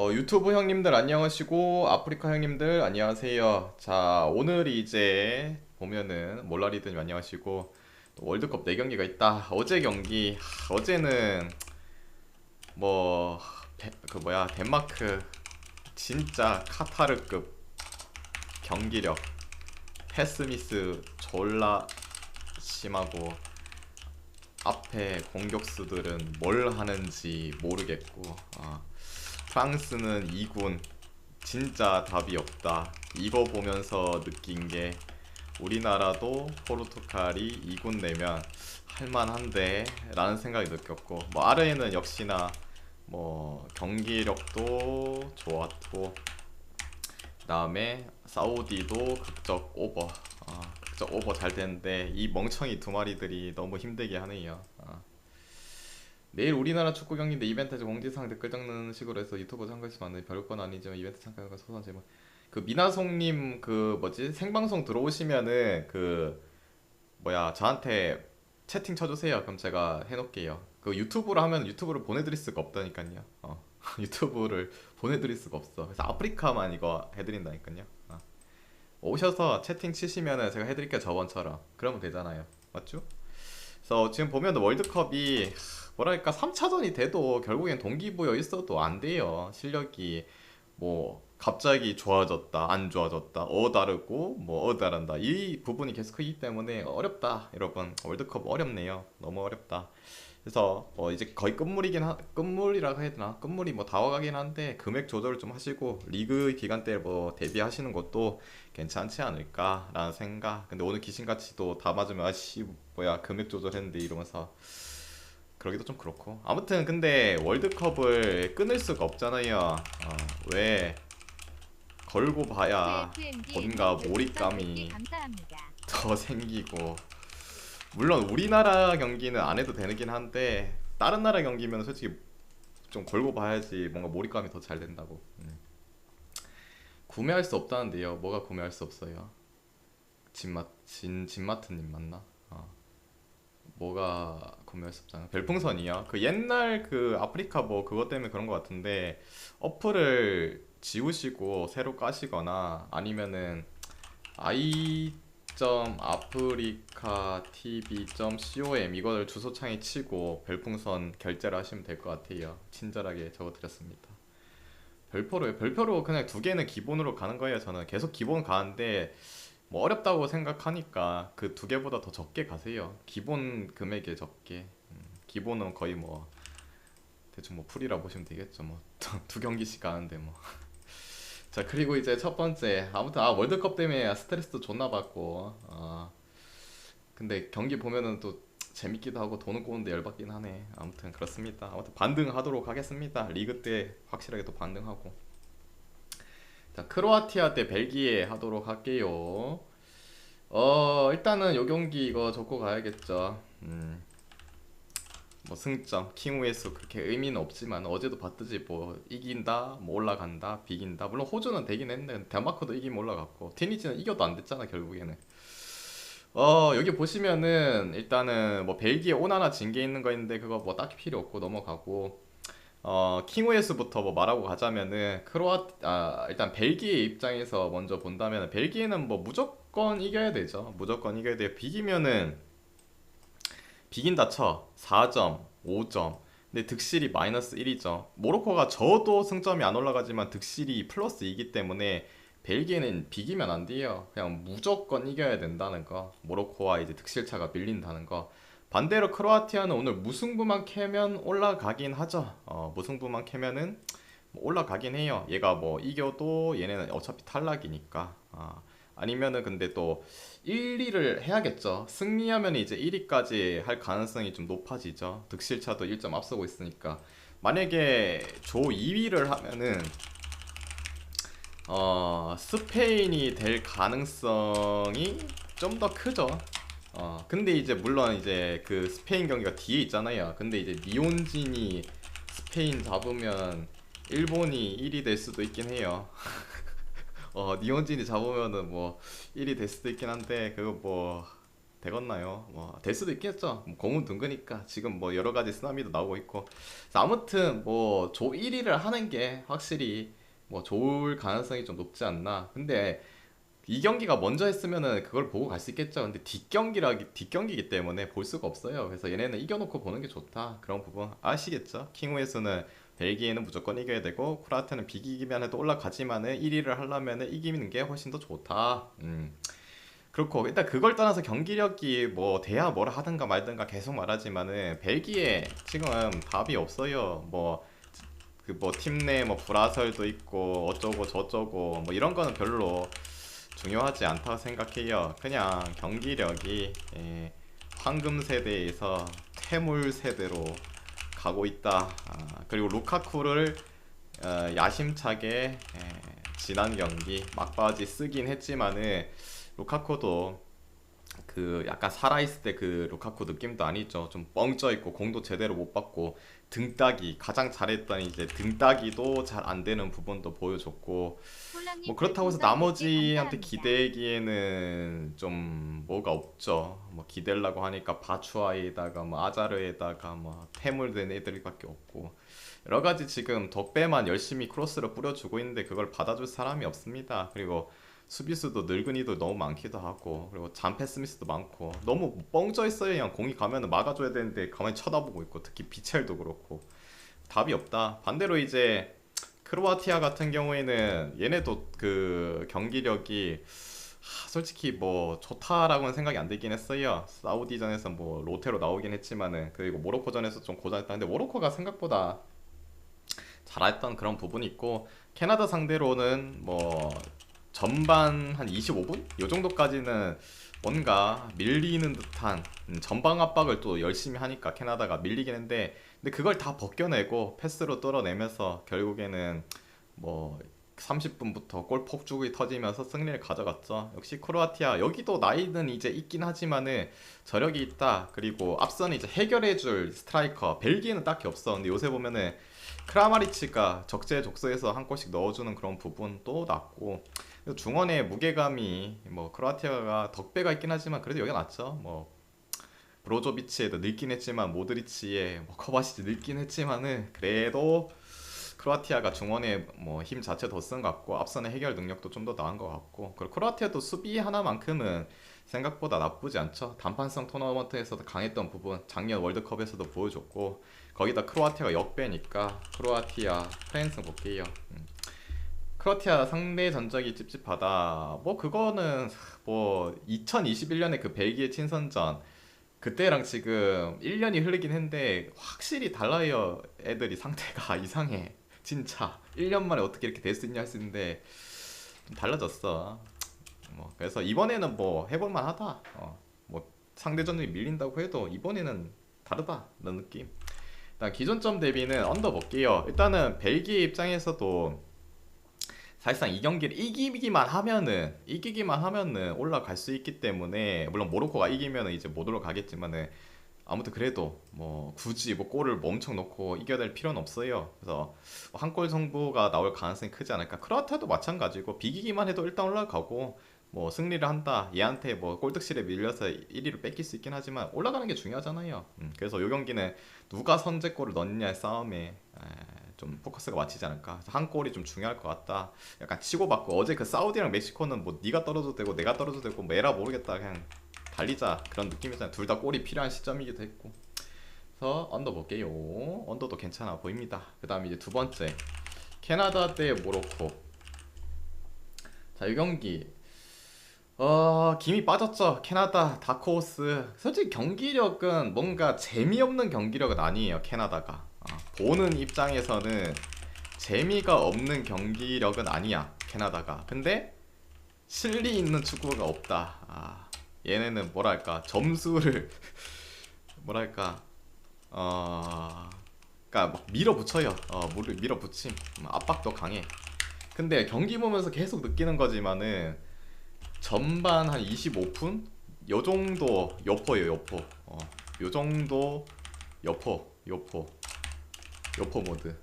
유튜브 형님들 안녕하시고 아프리카 형님들 안녕하세요. 자, 오늘이 이제 보면은 몰라리드님 안녕하시고 또 월드컵 4경기가 있다. 어제 경기 어제는 뭐 그 뭐야 덴마크 진짜 카타르급 경기력 패스미스 졸라 심하고 앞에 공격수들은 뭘 하는지 모르겠고 프랑스는 2군 진짜 답이 없다. 이거 보면서 느낀 게 우리나라도 포르투갈이 2군 내면 할만한데 라는 생각이 느꼈고 뭐 아르헨은 역시나 뭐 경기력도 좋았고 그다음에 사우디도 극적 오버 잘 되는데 이 멍청이 두 마리들이 너무 힘들게 하네요. 내일 우리나라 축구 경기인데 이벤트에서 공지사항 댓글 적는 식으로 해서 유튜브 참가하시면 안 돼. 별건 아니지만 이벤트 참가가 소소한 제목. 그 미나송님 그 뭐지 생방송 들어오시면은 그 뭐야 저한테 채팅 쳐주세요. 그럼 제가 해놓을게요. 그 유튜브로 하면 유튜브를 보내드릴 수가 없다니까요. 유튜브를 보내드릴 수가 없어. 그래서 아프리카만 이거 해드린다니까요. 오셔서 채팅 치시면은 제가 해드릴게요. 저번처럼. 그러면 되잖아요. 맞죠? 그래서 지금 보면 월드컵이 뭐랄까 3차전이 돼도 결국엔 동기부여 있어도 안 돼요. 실력이 뭐 갑자기 좋아졌다 안 좋아졌다 다르고 다른다 이 부분이 계속 크기 때문에 어렵다 여러분. 월드컵 어렵네요. 너무 어렵다. 그래서 이제 거의 끝물이라고 해야 되나, 끝물이 뭐 다 와가긴 한데 금액 조절을 좀 하시고 리그 기간 때 뭐 대비하시는 것도 괜찮지 않을까라는 생각. 근데 오늘 귀신같이도 다 맞으면 아씨 뭐야 금액 조절했는데 이러면서 그러기도 좀 그렇고. 아무튼 근데 월드컵을 끊을 수가 없잖아요. 왜 걸고 봐야 뭔가 몰입감이 더 생기고. 물론 우리나라 경기는 안 해도 되긴 한데 다른 나라 경기면 솔직히 좀 걸고 봐야지 뭔가 몰입감이 더 잘 된다고. 구매할 수 없다는데요. 뭐가 구매할 수 없어요? 진마트님 맞나? 뭐가 구매할 수 없잖아. 별풍선이요. 그 옛날 그 아프리카 뭐 그것 때문에 그런 것 같은데 어플을 지우시고 새로 까시거나 아니면은 i.africatv.com 이거를 주소창에 치고 별풍선 결제를 하시면 될 것 같아요. 친절하게 적어드렸습니다. 별표로 그냥 두 개는 기본으로 가는 거예요. 저는 계속 기본 가는데 뭐 어렵다고 생각하니까 그 두 개보다 더 적게 가세요. 기본 금액에 적게. 기본은 거의 뭐 대충 뭐 풀이라 보시면 되겠죠. 뭐 두 경기씩 가는데 뭐. 자, 그리고 이제 첫 번째 아무튼 월드컵 때문에 스트레스도 존나 받고 근데 경기 보면은 또 재밌기도 하고 돈은 꼬는데 열받긴 하네. 아무튼 그렇습니다. 아무튼 반등하도록 하겠습니다. 리그 때 확실하게 또 반등하고. 자, 크로아티아 대 벨기에 하도록 할게요. 일단은 요 경기 이거 적고 가야겠죠. 뭐 승점, 킹우에서 그렇게 의미는 없지만 어제도 봤듯이 뭐 이긴다, 뭐 올라간다, 비긴다. 물론 호주는 되긴 했는데 덴마크도 이기면 올라갔고 티니지는 이겨도 안 됐잖아 결국에는. 여기 보시면은 일단은 뭐 벨기에 오나나 징계 있는 거 있는데 그거 뭐 딱히 필요 없고 넘어가고. 킹오에스부터 뭐 말하고 가자면은 일단 벨기에 입장에서 먼저 본다면 벨기에는 뭐 무조건 이겨야 되죠. 무조건 이겨야 돼요. 비긴다 쳐 4점, 5점. 근데 득실이 마이너스 1이죠. 모로코가 져도 승점이 안 올라가지만 득실이 플러스 2이기 때문에 벨기에는 비기면 안 돼요. 그냥 무조건 이겨야 된다는 거. 모로코와 이제 득실차가 밀린다는 거. 반대로 크로아티아는 오늘 무승부만 캐면 올라가긴 하죠. 무승부만 캐면은 뭐 올라가긴 해요. 얘가 뭐 이겨도 얘네는 어차피 탈락이니까. 아니면은 근데 또 1, 2를 해야겠죠. 승리하면 이제 1위까지 할 가능성이 좀 높아지죠. 득실차도 1점 앞서고 있으니까. 만약에 조 2위를 하면은 스페인이 될 가능성이 좀 더 크죠. 근데 이제 물론 이제 그 스페인 경기가 뒤에 있잖아요. 근데 이제 니온진이 스페인 잡으면 일본이 1위 될 수도 있긴 해요. 니온진이 잡으면은 뭐 1위 될 수도 있긴 한데 그거 뭐 되겠나요? 뭐 될 수도 있겠죠. 뭐 공은 둥그니까 지금 뭐 여러 가지 쓰나미도 나오고 있고. 그래서 아무튼 뭐 조 1위를 하는 게 확실히 뭐 좋을 가능성이 좀 높지 않나. 근데 이 경기가 먼저 했으면은 그걸 보고 갈 수 있겠죠. 근데 뒷경기이기 때문에 볼 수가 없어요. 그래서 얘네는 이겨놓고 보는 게 좋다. 그런 부분 아시겠죠? 킹우에서는 벨기에는 무조건 이겨야 되고 쿠라트는 비기기만 해도 올라가지만은 1위를 하려면은 이기는 게 훨씬 더 좋다. 그렇고 일단 그걸 떠나서 경기력이 뭐 돼야 뭐라 하든가 말든가 계속 말하지만은 벨기에 지금 답이 없어요. 뭐 그 뭐 팀 내 뭐 불화설도 있고 어쩌고 저쩌고 뭐 이런 거는 별로 중요하지 않다고 생각해요. 그냥 경기력이 황금 세대에서 퇴물 세대로 가고 있다. 그리고 루카쿠를 야심차게 지난 경기 막바지 쓰긴 했지만은 루카쿠도 그 약간 살아있을 때 그 루카쿠 느낌도 아니죠. 좀 뻥쪄 있고 공도 제대로 못 받고 등따기 가장 잘했던 이제 등따기도 잘 안 되는 부분도 보여줬고 뭐 폴랑님 그렇다고 해서 별풍선 100개 나머지한테 감사합니다. 기대기에는 좀 뭐가 없죠. 뭐 기대려고 하니까 바추아에다가 뭐 아자르에다가 뭐 태물된 애들밖에 없고 여러 가지 지금 덕배만 열심히 크로스를 뿌려주고 있는데 그걸 받아줄 사람이 없습니다. 그리고 수비수도 늙은이도 너무 많기도 하고 그리고 잔페 스미스도 많고 너무 뻥져 있어요. 그냥 공이 가면은 막아줘야 되는데 가만히 쳐다보고 있고 특히 비첼도 그렇고 답이 없다. 반대로 이제 크로아티아 같은 경우에는 얘네도 그 경기력이 솔직히 뭐 좋다라고는 생각이 안 들긴 했어요. 사우디전에서 뭐 로테로 나오긴 했지만은 그리고 모로코전에서 좀 고전했다. 근데 모로코가 생각보다 잘했던 그런 부분이 있고 캐나다 상대로는 뭐 전반 한 25분? 요 정도까지는 뭔가 밀리는 듯한 전방 압박을 또 열심히 하니까 캐나다가 밀리긴 했는데 근데 그걸 다 벗겨내고 패스로 뚫어내면서 결국에는 뭐 30분부터 골 폭죽이 터지면서 승리를 가져갔죠. 역시 크로아티아 여기도 나이는 이제 있긴 하지만은 저력이 있다. 그리고 앞서는 이제 해결해줄 스트라이커 벨기에는 딱히 없어. 근데 요새 보면은 크라마리치가 적재적소에서 한 골씩 넣어주는 그런 부분도 났고 중원의 무게감이 뭐 크로아티아가 덕배가 있긴 하지만 그래도 여기가 낫죠. 뭐 브로조비치에도 늙긴 했지만 모드리치에 뭐 커바시치 늙긴 했지만은 그래도 크로아티아가 중원에 뭐 힘 자체 더 쓴 것 같고 앞선의 해결 능력도 좀 더 나은 것 같고 그리고 크로아티아도 수비 하나만큼은 생각보다 나쁘지 않죠. 단판성 토너먼트에서도 강했던 부분 작년 월드컵에서도 보여줬고 거기다 크로아티아가 역배니까 크로아티아 프랜스 볼게요. 크로아티아 상대 전적이 찝찝하다. 뭐 그거는 뭐 2021년에 그 벨기에 친선전 그때랑 지금 1년이 흐르긴 했는데 확실히 달라요. 애들이 상태가 이상해. 진짜 1년 만에 어떻게 이렇게 될 수 있냐 했는데 좀 달라졌어. 뭐 그래서 이번에는 뭐 해볼만 하다. 뭐 상대전이 밀린다고 해도 이번에는 다르다. 이런 느낌. 일단 기존점 대비는 언더 볼게요. 일단은 벨기에 입장에서도 사실상 이 경기를 이기기만 하면은 올라갈 수 있기 때문에 물론 모로코가 이기면은 이제 못 올라가겠지만은 아무튼 그래도 뭐 굳이 뭐 골을 뭐 엄청 넣고 이겨야 될 필요는 없어요. 그래서 한 골 정도가 나올 가능성이 크지 않을까. 크로아티아도 마찬가지고 비기기만 해도 일단 올라가고 뭐 승리를 한다. 얘한테 뭐 골득실에 밀려서 1위를 뺏길 수 있긴 하지만 올라가는 게 중요하잖아요. 그래서 이 경기는 누가 선제골을 넣느냐의 싸움에 좀 포커스가 맞추지 않을까. 그래서 한 골이 좀 중요할 것 같다. 약간 치고받고 어제 그 사우디랑 멕시코는 뭐 네가 떨어져도 되고 내가 떨어져도 되고 뭐 에라 모르겠다 그냥 달리자 그런 느낌이잖아요. 둘 다 골이 필요한 시점이기도 했고. 그래서 언더 볼게요. 언더도 괜찮아 보입니다. 그 다음에 이제 두 번째 캐나다 대 모로코. 자, 이 경기 김이 빠졌죠. 캐나다 다크호스. 솔직히 경기력은 뭔가 재미없는 경기력은 아니에요. 캐나다가 보는 입장에서는 재미가 없는 경기력은 아니야. 캐나다가. 근데 실리 있는 축구가 없다. 얘네는 뭐랄까 점수를 뭐랄까 어 그러니까 막 밀어붙여요. 밀어붙임. 압박도 강해. 근데 경기 보면서 계속 느끼는 거지만은 전반 한 25분 요 정도 여포예요. 여포. 요 정도 여포 모드.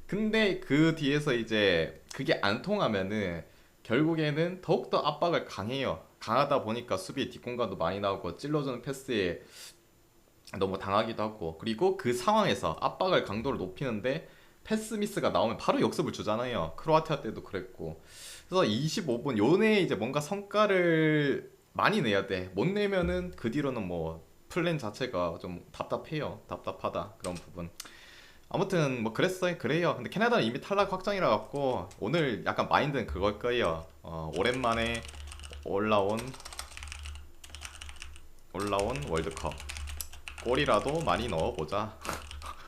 근데 그 뒤에서 이제 그게 안 통하면은 결국에는 더욱더 압박을 강해요. 강하다 보니까 수비에 뒷공간도 많이 나오고 찔러주는 패스에 너무 당하기도 하고, 그리고 그 상황에서 압박을 강도를 높이는데 패스 미스가 나오면 바로 역습을 주잖아요. 크로아티아 때도 그랬고. 그래서 25분 요 내에 이제 뭔가 성과를 많이 내야 돼. 못 내면은 그 뒤로는 뭐 플랜 자체가 좀 답답해요. 답답하다 그런 부분. 아무튼 뭐 그랬어요. 그래요. 근데 캐나다는 이미 탈락 확정이라 갖고 오늘 약간 마인드는 그걸 거예요. 오랜만에 올라온 월드컵 골이라도 많이 넣어보자.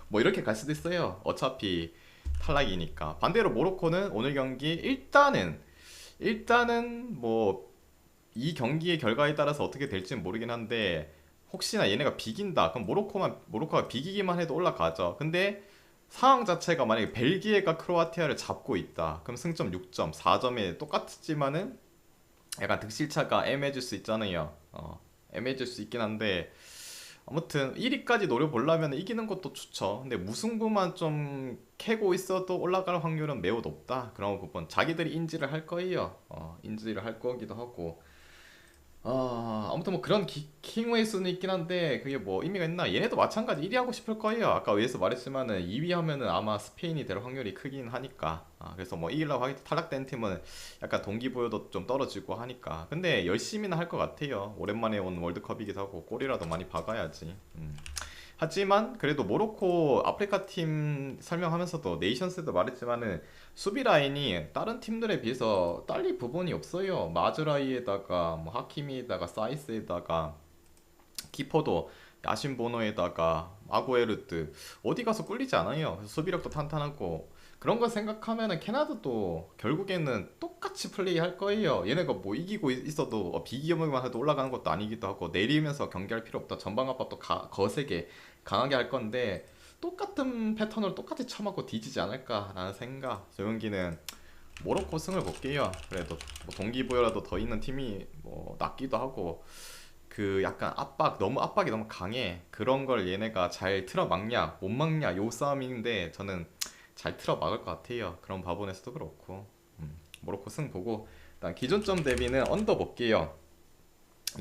뭐 이렇게 갈 수도 있어요. 어차피 탈락이니까. 반대로 모로코는 오늘 경기 일단은 뭐 이 경기의 결과에 따라서 어떻게 될지는 모르긴 한데, 혹시나 얘네가 비긴다 그럼 모로코가 비기기만 해도 올라가죠. 근데 상황 자체가 만약에 벨기에가 크로아티아를 잡고 있다 그럼 승점 6점 4점에 똑같지만은 약간 득실차가 애매해질 수 있잖아요. 애매해질 수 있긴 한데, 아무튼 1위까지 노려보려면 이기는 것도 좋죠. 근데 무승부만 좀 캐고 있어도 올라갈 확률은 매우 높다. 그런 부분 자기들이 인지를 할 거예요. 인지를 할 거기도 하고. 아무튼 뭐 그런 킹웨이 수는 있긴 한데 그게 뭐 의미가 있나? 얘네도 마찬가지 1위 하고 싶을 거예요. 아까 위에서 말했지만은 2위 하면은 아마 스페인이 될 확률이 크긴 하니까. 그래서 뭐 이기려고 하기 탈락된 팀은 약간 동기부여도 좀 떨어지고 하니까. 근데 열심히는 할 것 같아요. 오랜만에 온 월드컵이기도 하고 골이라도 많이 박아야지. 하지만 그래도 모로코 아프리카 팀 설명하면서도 네이션스도 말했지만은 수비 라인이 다른 팀들에 비해서 딸릴 부분이 없어요. 마즈라이에다가 뭐 하키미에다가 사이스에다가 키퍼도 야신 보노에다가 아구에르트 어디 가서 꿀리지 않아요. 그래서 수비력도 탄탄하고 그런 거 생각하면은 캐나다도 결국에는 똑같이 플레이할 거예요. 얘네가 뭐 이기고 있어도 비기기만 해도 올라가는 것도 아니기도 하고 내리면서 경기할 필요 없다. 전방 압박도 거세게 강하게 할 건데 똑같은 패턴으로 똑같이 쳐맞고 뒤지지 않을까라는 생각. 저 경기는 모로코 승을 볼게요. 그래도 뭐 동기부여라도 더 있는 팀이 뭐 낫기도 하고, 그 약간 압박이 너무 강해. 그런 걸 얘네가 잘 틀어막냐 못 막냐 요 싸움인데 저는 잘 틀어막을 것 같아요. 그런 바본에서도 그렇고. 모로코 승 보고 일단 기존점 대비는 언더 볼게요.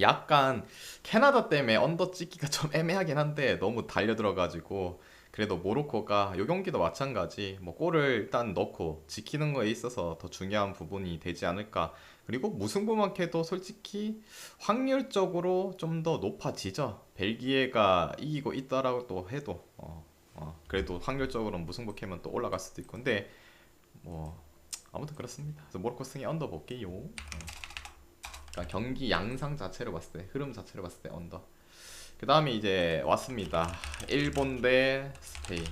약간 캐나다 때문에 언더 찍기가 좀 애매하긴 한데 너무 달려들어가지고, 그래도 모로코가 요 경기도 마찬가지 뭐 골을 일단 넣고 지키는 거에 있어서 더 중요한 부분이 되지 않을까. 그리고 무승부만 해도 솔직히 확률적으로 좀 더 높아지죠. 벨기에가 이기고 있다라고 또 해도 그래도 확률적으로는 무승부 캐면 또 올라갈 수도 있고. 근데 뭐 아무튼 그렇습니다. 그래서 모로코 승이 언더 볼게요. 그러니까 경기 양상 자체를 봤을 때, 흐름 자체를 봤을 때 언더. 그 다음에 이제 왔습니다. 일본 대 스페인.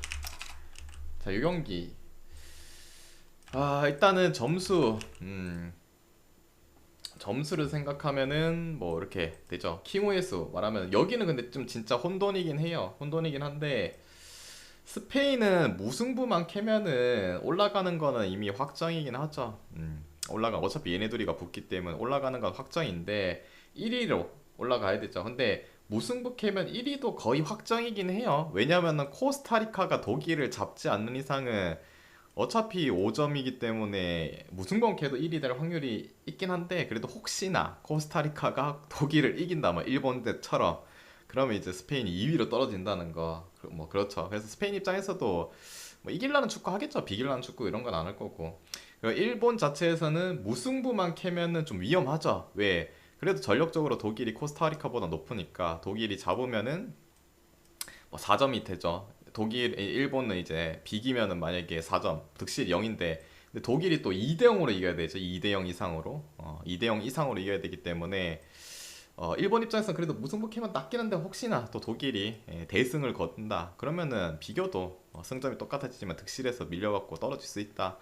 자, 이 경기. 일단은 점수를 생각하면은 뭐 이렇게 되죠. 킹오의 수 말하면 여기는 근데 좀 진짜 혼돈이긴 해요. 혼돈이긴 한데 스페인은 무승부만 캐면은 올라가는 거는 이미 확정이긴 하죠. 어차피 얘네 둘이가 붙기 때문에 올라가는 건 확정인데 1위로 올라가야 되죠. 근데 무승부 캐면 1위도 거의 확정이긴 해요. 왜냐면은 코스타리카가 독일을 잡지 않는 이상은 어차피 5점이기 때문에 무승부 캐도 1위 될 확률이 있긴 한데, 그래도 혹시나 코스타리카가 독일을 이긴다 뭐 일본 때처럼 그러면 이제 스페인이 2위로 떨어진다는 거. 뭐 그렇죠. 그래서 스페인 입장에서도 뭐 이길라는 축구 하겠죠. 비길라는 축구 이런 건 안 할 거고. 그리고 일본 자체에서는 무승부만 캐면은 좀 위험하죠. 왜? 그래도 전력적으로 독일이 코스타리카보다 높으니까 독일이 잡으면은 뭐 4점이 되죠. 일본은 이제 비기면은 만약에 4점, 득실 0인데 근데 독일이 또 2대 0으로 이겨야 되죠. 2대 0 이상으로. 2대 0 이상으로 이겨야 되기 때문에 일본 입장에서는 그래도 무승부 캐면 낫긴 한데 혹시나 또 독일이 대승을 거둔다 그러면은 비교도 승점이 똑같아지지만 득실에서 밀려갖고 떨어질 수 있다.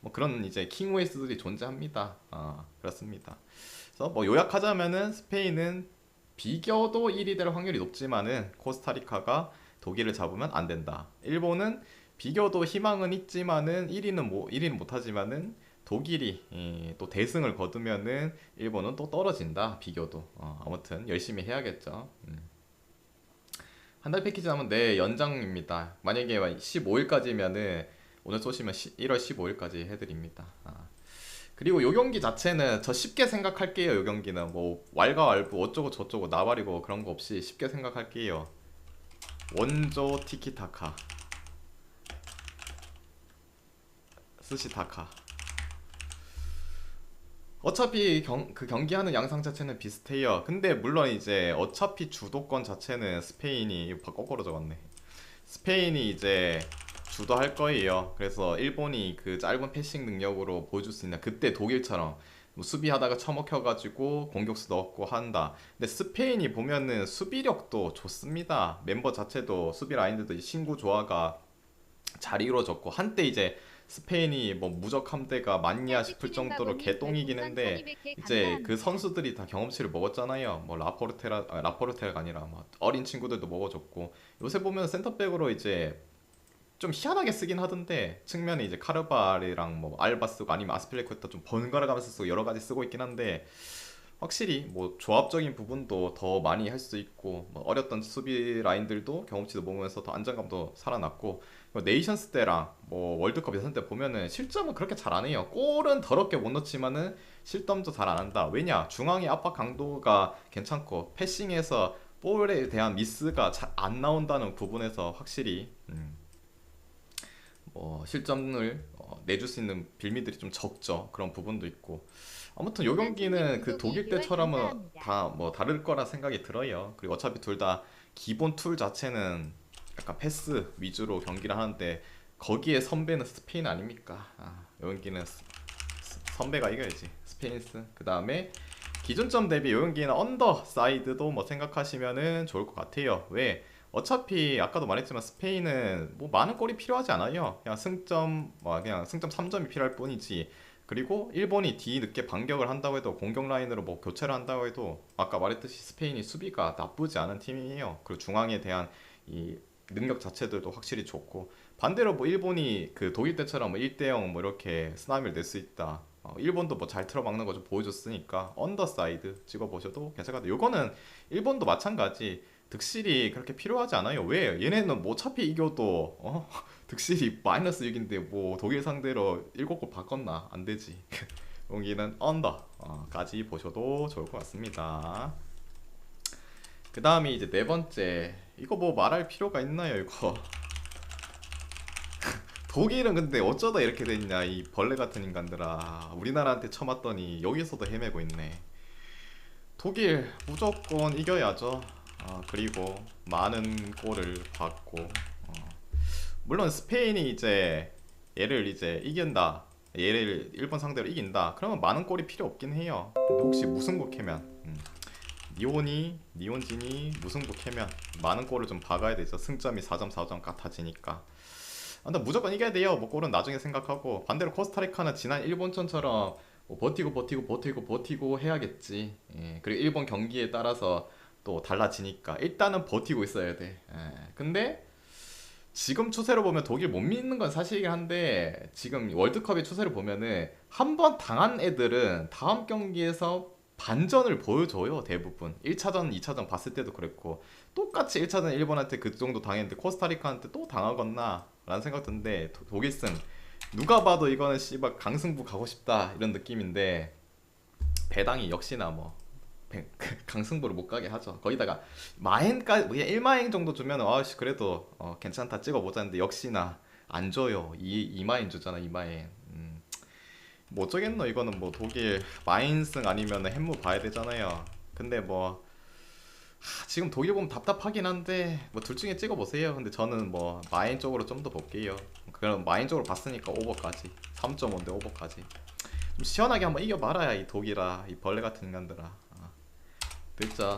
뭐 그런 이제 킹웨이스들이 존재합니다. 그렇습니다. 그래서 뭐 요약하자면은 스페인은 비겨도 1위 될 확률이 높지만은 코스타리카가 독일을 잡으면 안 된다. 일본은 비겨도 희망은 있지만은 1위는 못하지만은 독일이 또 대승을 거두면은 일본은 또 떨어진다. 비교도. 아무튼 열심히 해야겠죠. 한 달 패키지 하면 내 연장입니다. 만약에 15일까지면은 오늘 쏘시면 1월 15일까지 해드립니다. 그리고 요 경기 자체는 저 쉽게 생각할게요. 요 경기는 뭐 왈가왈부 어쩌고 저쩌고 나발이고 그런 거 없이 쉽게 생각할게요. 원조 티키타카 스시타카. 어차피 그 경기하는 양상 자체는 비슷해요. 근데 물론 이제 어차피 주도권 자체는 스페인이 거꾸로 적었네. 스페인이 이제 주도할 거예요. 그래서 일본이 그 짧은 패싱 능력으로 보여줄 수 있는 그때 독일처럼 뭐 수비하다가 처먹혀가지고 공격수 넣고 한다. 근데 스페인이 보면은 수비력도 좋습니다. 멤버 자체도 수비 라인들도 신구 조화가 잘 이루어졌고 한때 이제 스페인이 뭐 무적 함대가 맞냐 싶을 정도로 개똥이긴 한데 이제 그 선수들이 다 경험치를 먹었잖아요. 뭐 라포르테라가 아니라 뭐 어린 친구들도 먹어줬고 요새 보면 센터백으로 이제 좀 희한하게 쓰긴 하던데 측면에 이제 카르발이랑 뭐 알바 쓰고 아니면 아스필레쿠에타 좀 번갈아 가면서 쓰고 여러 가지 쓰고 있긴 한데 확실히 뭐 조합적인 부분도 더 많이 할 수 있고 뭐 어렸던 수비 라인들도 경험치도 먹으면서 더 안정감도 살아났고 네이션스 때랑 뭐 월드컵 예선 때 보면은 실점은 그렇게 잘 안 해요. 골은 더럽게 못 넣지만은 실점도 잘 안 한다. 왜냐? 중앙의 압박 강도가 괜찮고 패싱에서 볼에 대한 미스가 잘 안 나온다는 부분에서 확실히 뭐 실점을 내줄 수 있는 빌미들이 좀 적죠. 그런 부분도 있고. 아무튼 요 경기는 그 독일 때처럼은 다 뭐 다를 거라 생각이 들어요. 그리고 어차피 둘 다 기본 툴 자체는 약간 패스 위주로 경기를 하는데 거기에 선배는 스페인 아닙니까? 요 경기는 선배가 이겨야지. 스페인스. 그 다음에 기준점 대비 요 경기는 언더 사이드도 뭐 생각하시면은 좋을 것 같아요. 왜? 어차피 아까도 말했지만 스페인은 뭐 많은 골이 필요하지 않아요. 그냥 승점 뭐 그냥 승점 3점이 필요할 뿐이지. 그리고 일본이 뒤늦게 반격을 한다고 해도 공격 라인으로 뭐 교체를 한다고 해도 아까 말했듯이 스페인이 수비가 나쁘지 않은 팀이에요. 그리고 중앙에 대한 이 능력 자체들도 확실히 좋고 반대로 뭐 일본이 그 독일 때처럼 뭐 1대0 뭐 이렇게 쓰나미를 낼 수 있다. 일본도 뭐 잘 틀어막는 거 좀 보여줬으니까 언더사이드 찍어보셔도 괜찮을 것 같아요. 요거는 일본도 마찬가지. 득실이 그렇게 필요하지 않아요. 왜? 얘네는 뭐 어차피 이겨도 득실이 마이너스 6인데 뭐 독일 상대로 7골 바꿨나? 안 되지. 여기는 언더까지 보셔도 좋을 것 같습니다. 그 다음이 이제 네 번째. 이거 뭐 말할 필요가 있나요, 이거? 독일은 근데 어쩌다 이렇게 됐냐, 이 벌레 같은 인간들아. 우리나라한테 쳐맞더니 여기서도 헤매고 있네. 독일 무조건 이겨야죠. 그리고 많은 골을 받고 물론 스페인이 이제 얘를 이제 이긴다, 얘를 일본 상대로 이긴다 그러면 많은 골이 필요 없긴 해요. 근데 혹시 무승부 캐면 니온진이 무승부 캐면 많은 골을 좀 박아야 되죠. 승점이 4점 4점 같아지니까. 근데 무조건 이겨야 돼요. 뭐 골은 나중에 생각하고. 반대로 코스타리카는 지난 일본전처럼 뭐 버티고 해야겠지. 예. 그리고 일본 경기에 따라서 또 달라지니까 일단은 버티고 있어야 돼. 예. 근데 지금 추세로 보면 독일 못 믿는 건 사실이긴 한데 지금 월드컵의 추세를 보면은 한 번 당한 애들은 다음 경기에서 반전을 보여줘요. 대부분 1차전, 2차전 봤을 때도 그랬고 똑같이 1차전 일본한테 그 정도 당했는데 코스타리카한테 또 당하겠나 라는 생각 드는데 독일승 누가 봐도 이거는 씨발 강승부 가고 싶다 이런 느낌인데 배당이 역시나 뭐 강승부를 못 가게 하죠. 거기다가 마행까지 그냥 1마행 정도 주면 아씨 그래도 괜찮다 찍어보자 했는데 역시나 안 줘요. 2마행 주잖아. 2마행. 뭐 어쩌겠노. 이거는 뭐 독일 마인승 아니면 햄무 봐야 되잖아요. 근데 뭐 지금 독일 보면 답답하긴 한데 뭐 둘 중에 찍어보세요. 근데 저는 뭐 마인 쪽으로 좀 더 볼게요. 그럼 마인 쪽으로 봤으니까 오버까지 3.5인데 오버까지 좀 시원하게 한번 이겨봐라야 이 독일아 이 벌레 같은 인간들아. 됐죠.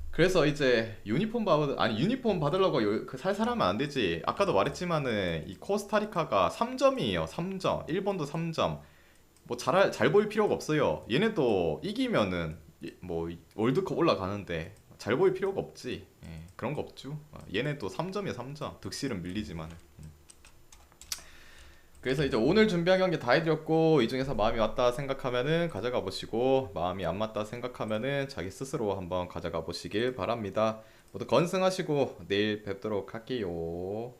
그래서 이제 유니폼 받으려고 그 살살하면 안 되지. 아까도 말했지만은 이 코스타리카가 3점이에요. 3점. 일본도 3점. 뭐 잘 보일 필요가 없어요. 얘네도 이기면은 뭐 월드컵 올라가는데 잘 보일 필요가 없지. 예, 그런 거 없죠. 얘네도 3점이야 3점. 득실은 밀리지만. 그래서 이제 오늘 준비한 경기 다 해드렸고 이 중에서 마음이 왔다 생각하면은 가져가 보시고 마음이 안 맞다 생각하면은 자기 스스로 한번 가져가 보시길 바랍니다. 모두 건승하시고 내일 뵙도록 할게요.